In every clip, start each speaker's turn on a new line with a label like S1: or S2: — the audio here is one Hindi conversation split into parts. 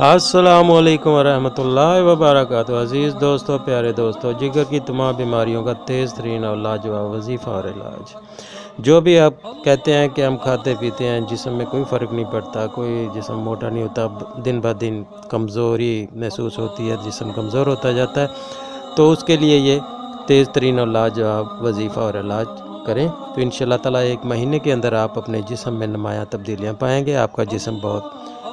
S1: अस्सलामु अलैकुम वरहमतुल्लाहि वबरकातुहू। अज़ीज़ दोस्तों, प्यारे दोस्तों, जिगर की तमाम बीमारियों का तेज़ तरीन और लाजवाब वजीफ़ा और इलाज। जो भी आप कहते हैं कि हम खाते पीते हैं, जिस्म में कोई फ़र्क नहीं पड़ता, कोई जिस्म मोटा नहीं होता, दिन ब दिन कमज़ोरी महसूस होती है, जिस्म कमज़ोर होता जाता है, तो उसके लिए ये तेज़ तरीन और लाजवाब वजीफ़ा और इलाज करें तो इंशाअल्लाह ताला 1 महीने के अंदर आप अपने जिस्म में नुमायाँ तब्दीलियाँ पाएंगे। आपका जिस्म बहुत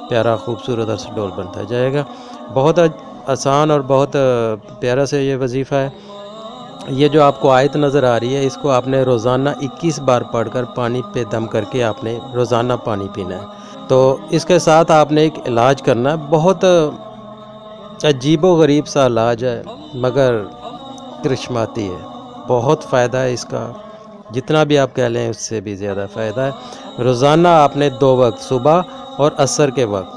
S1: प्यारा, खूबसूरत और सुडौल बनता जाएगा। बहुत आसान और बहुत प्यारा से ये वजीफ़ा है। ये जो आपको आयत नज़र आ रही है, इसको आपने रोज़ाना 21 बार पढ़कर पानी पे दम करके आपने रोज़ाना पानी पीना है। तो इसके साथ आपने एक इलाज करना है, बहुत अजीबो गरीब सा इलाज है मगर करिश्माती है। बहुत फ़ायदा है इसका, जितना भी आप कह लें उससे भी ज़्यादा फ़ायदा है। रोज़ाना आपने 2 वक्त, सुबह और असर के वक्त,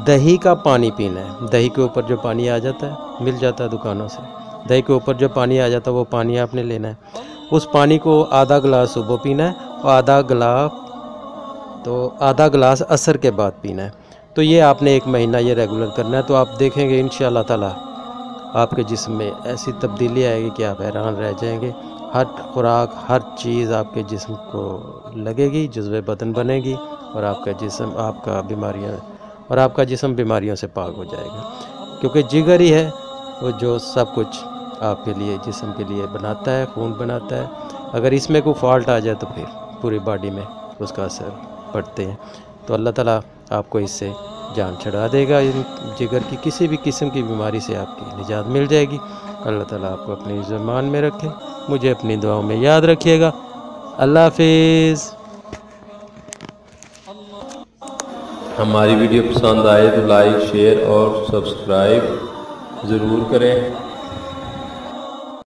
S1: दही का पानी पीना है। दही के ऊपर जो पानी आ जाता है, मिल जाता है दुकानों से, दही के ऊपर जो पानी आ जाता है वो पानी आपने लेना है। उस पानी को आधा गिलास सुबह पीना है और आधा गिलास असर के बाद पीना है। तो ये आपने 1 महीना ये रेगुलर करना है। तो आप देखेंगे इंशाअल्लाह ताला आपके जिस्म में ऐसी तब्दीली आएगी कि आप हैरान रह जाएंगे। हर खुराक, हर चीज़ आपके जिस्म को लगेगी, जज़्बे बदन बनेगी और आपका जिस्म बीमारियों से पाक हो जाएगा। क्योंकि जिगर ही है वो जो सब कुछ आपके लिए, जिस्म के लिए बनाता है, खून बनाता है। अगर इसमें कोई फॉल्ट आ जाए तो फिर पूरी बॉडी में उसका असर पड़ते हैं। तो अल्लाह ताला आपको इससे जान छुड़ा देगा। इन जिगर की किसी भी किस्म की बीमारी से आपकी निजात मिल जाएगी। अल्लाह ताला आपको अपनी ज़ुबान में रखे। मुझे अपनी दुआओं में याद रखिएगा। अल्लाह हाफिज़।
S2: हमारी वीडियो पसंद आए तो लाइक, शेयर और सब्सक्राइब ज़रूर करें।